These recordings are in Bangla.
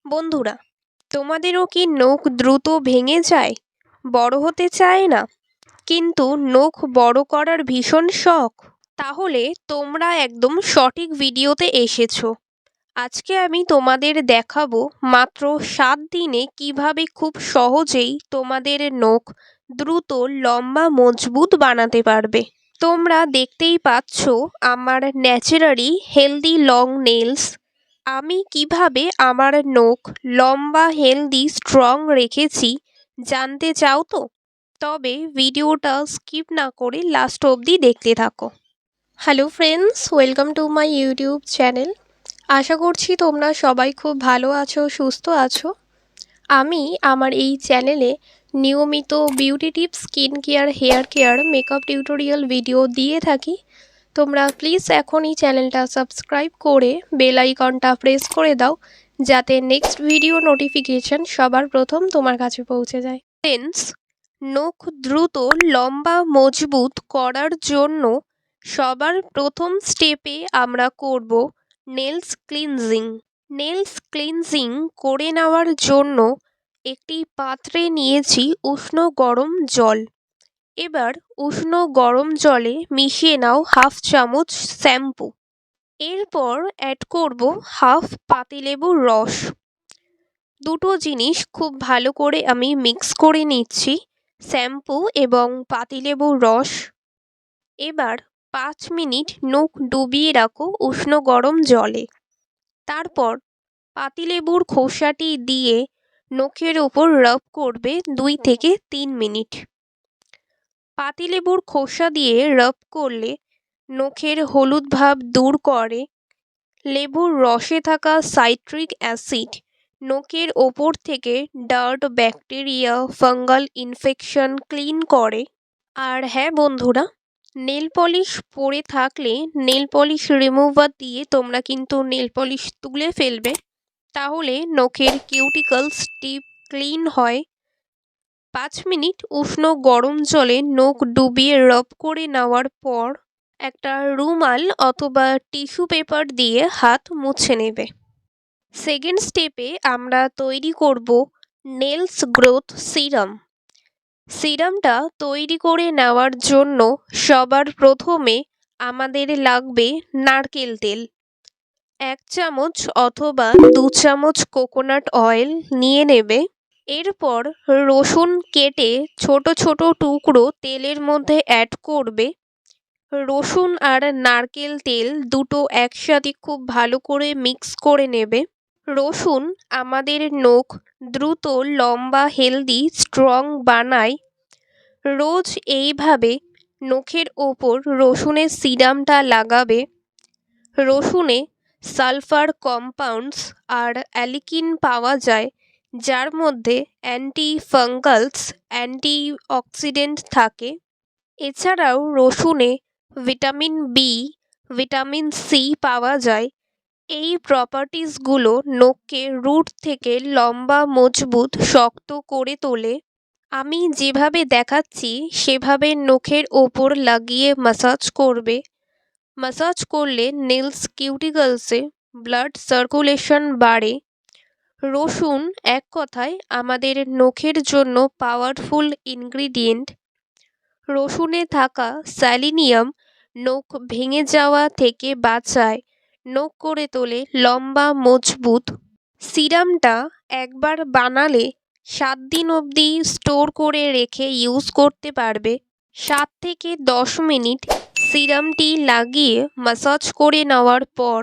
বন্ধুরা, তোমাদেরও কি নখ দ্রুত ভেঙে যায়? বড় হতে চায় না, কিন্তু নখ বড় করার ভীষণ শখ? তাহলে তোমরা একদম সঠিক ভিডিওতে এসেছো। আজকে আমি তোমাদের দেখাবো মাত্র 7 দিনে কিভাবে খুব সহজেই তোমাদের নখ দ্রুত লম্বা মজবুত বানাতে পারবে। তোমরা দেখতেই পাচ্ছ আমার ন্যাচারালি হেলদি লং নেলস। আমি কিভাবে আমার নখ লম্বা হেলদি স্ট্রং রেখেছি জানতে চাও তো? তবে ভিডিওটা স্কিপ না করে লাস্ট অবধি দেখতে থাকো। Hello friends, welcome to my YouTube channel. আশা করছি তোমরা সবাই খুব ভালো আছো, সুস্থ আছো। আমি আমার এই চ্যানেলে নিয়মিত beauty tips, skin care, hair care, makeup tutorial video দিয়ে থাকি। তোমরা প্লিজ এখনই চ্যানেলটা সাবস্ক্রাইব করে বেল আইকনটা প্রেস করে দাও, যাতে নেক্সট ভিডিও নোটিফিকেশন সবার প্রথম তোমার কাছে পৌঁছে যায়। ফ্রেন্ডস, নখ দ্রুত লম্বা মজবুত করার জন্য সবার প্রথম স্টেপে আমরা করব নেলস ক্লিনজিং। নেলস ক্লিনজিং করে নেওয়ার জন্য একটি পাত্রে নিয়েছি উষ্ণ গরম জল। এবার উষ্ণ গরম জলে মিশিয়ে নাও হাফ চামচ শ্যাম্পু। এরপর অ্যাড করব হাফ পাতিলেবুর রস। দুটো জিনিস খুব ভালো করে আমি মিক্স করে নিচ্ছি, শ্যাম্পু এবং পাতিলেবুর রস। এবার 5 মিনিট নখ ডুবিয়ে রাখো উষ্ণ গরম জলে। তারপর পাতিলেবুর খোসাটি দিয়ে নখের ওপর রাব করবে 2 থেকে 3 মিনিট। পাতিলেবুর খোসা দিয়ে রাব করলে নখের হলুদ ভাব দূর করে। লেবুর রসে থাকা সাইট্রিক অ্যাসিড নখের ওপর থেকে dirt, bacteria, fungal infection clean করে। আর হ্যাঁ বন্ধুরা, নেল পলিশ পরে থাকলে নেল পলিশ রিমুভার দিয়ে তোমরা কিন্তু নেল পলিশ তুলে ফেলবে, তাহলে নখের কিউটিকলস ডিপ ক্লিন হয়। 5 মিনিট উষ্ণ গরম জলে নখ ডুবিয়ে রাব করে নেওয়ার পর একটা রুমাল অথবা টিস্যু পেপার দিয়ে হাত মুছে নেবে। সেকেন্ড স্টেপে আমরা তৈরি করব নেলস গ্রোথ সিরাম। সিরামটা তৈরি করে নেওয়ার জন্য সবার প্রথমে আমাদের লাগবে নারকেল তেল। 1 চামচ অথবা 2 চামচ কোকোনাট অয়েল নিয়ে নেবে। এরপর রসুন কেটে ছোট ছোট টুকরো তেলের মধ্যে অ্যাড করবে। রসুন আর নারকেল তেল দুটো একসাথে খুব ভালো করে মিক্স করে নেবে। রসুন আমাদের নখ দ্রুত লম্বা, হেলদি, স্ট্রং বানায়। রোজ এইভাবে নখের ওপর রসুনের সিরামটা লাগাবে। রসুনে সালফার কম্পাউন্ডস আর অ্যালিকিন পাওয়া যায়, যার মধ্যে অ্যান্টি ফাঙ্গালস, অ্যান্টি অক্সিডেন্ট থাকে। এছাড়াও রসুনে ভিটামিন বি, ভিটামিন সি পাওয়া যায়। এই প্রপার্টিসগুলো নখকে রুট থেকে লম্বা, মজবুত, শক্ত করে তোলে। আমি যেভাবে দেখাচ্ছি সেভাবে নখের ওপর লাগিয়ে মাসাজ করবে। মাসাজ করলে নেলস কিউটিকলসে ব্লাড সার্কুলেশন বাড়ে। রসুন এক কথায় আমাদের নখের জন্য পাওয়ারফুল ইনগ্রিডিয়েন্ট। রসুনে থাকা স্যালিনিয়াম নখ ভেঙে যাওয়া থেকে বাঁচায়, নখ করে তোলে লম্বা, মজবুত। সিরামটা একবার বানালে 7 দিন অবধি স্টোর করে রেখে ইউজ করতে পারবে। 7 থেকে 10 মিনিট সিরামটি লাগিয়ে মাসাজ করে নেওয়ার পর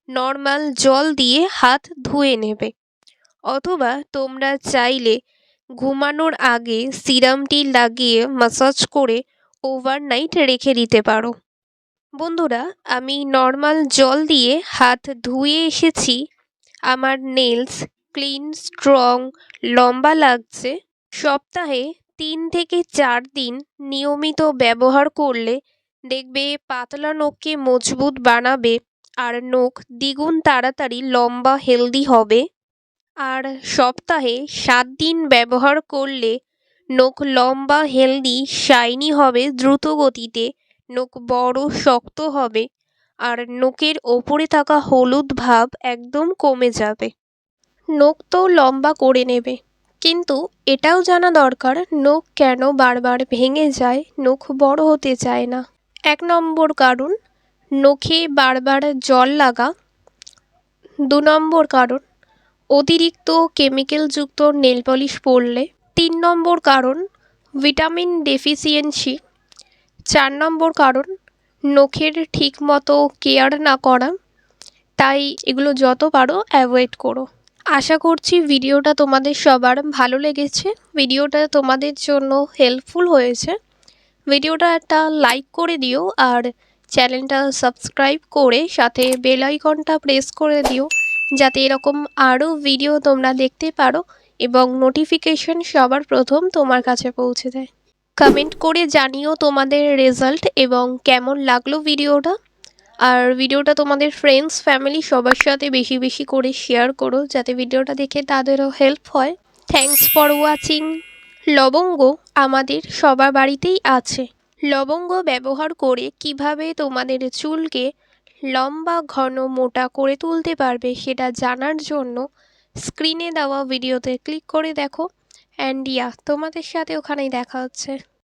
নর্মাল জল দিয়ে হাত ধুয়ে নেবে। অথবা তোমরা চাইলে ঘুমানোর আগে সিরামটি লাগিয়ে মাসাজ করে ওভারনাইট রেখে দিতে পারো। বন্ধুরা, আমি নর্মাল জল দিয়ে হাত ধুয়ে এসেছি। আমার নেলস ক্লিন, স্ট্রং, লম্বা লাগছে। সপ্তাহে 3 থেকে 4 দিন নিয়মিত ব্যবহার করলে দেখবে পাতলা নখকে মজবুত বানাবে আর নখ দ্বিগুণ তাড়াতাড়ি লম্বা, হেলদি হবে। আর সপ্তাহে 7 দিন ব্যবহার করলে নখ লম্বা, হেলদি, শাইনি হবে দ্রুত গতিতে। নখ বড়, শক্ত হবে আর নখের ওপরে থাকা হলুদ ভাব একদম কমে যাবে। নখ তো লম্বা করে নেবে, কিন্তু এটাও জানা দরকার নখ কেন বারবার ভেঙে যায়, নখ বড় হতে চায় না। 1 নম্বর কারণ, নখে বারবার জল লাগা। 2 নম্বর কারণ, অতিরিক্ত কেমিক্যালযুক্ত নেল পলিশ পরলে। 3 নম্বর কারণ, ভিটামিন ডেফিসিয়েন্সি। 4 নম্বর কারণ, নখের ঠিকমতো কেয়ার না করা। তাই এগুলো যত পারো অ্যাভয়েড করো। আশা করছি ভিডিওটা তোমাদের সবার ভালো লেগেছে, ভিডিওটা তোমাদের জন্য হেল্পফুল হয়েছে। ভিডিওটা একটা লাইক করে দিও আর চ্যানেলটা সাবস্ক্রাইব করে সাথে বেল আইকনটা প্রেস করে দিও, যাতে এরকম আরও ভিডিও তোমরা দেখতে পারো এবং নোটিফিকেশন সবার প্রথম তোমার কাছে পৌঁছে দেয়। কমেন্ট করে জানিও তোমাদের রেজাল্ট এবং কেমন লাগলো ভিডিওটা। আর ভিডিওটা তোমাদের ফ্রেন্ডস ফ্যামিলি সবার সাথে বেশি বেশি করে শেয়ার করো, যাতে ভিডিওটা দেখে তাদেরও হেল্প হয়। Thanks for watching. লবঙ্গ আমাদের সবার বাড়িতেই আছে। লবঙ্গ ব্যবহার করে কিভাবে তোমাদের চুলকে লম্বা ঘন মোটা করে তুলতে পারবে সেটা জানার জন্য স্ক্রিনে দেওয়া ভিডিওতে ক্লিক করে দেখো। অ্যান্ড তোমাদের সাথে ওখানেই দেখা হচ্ছে।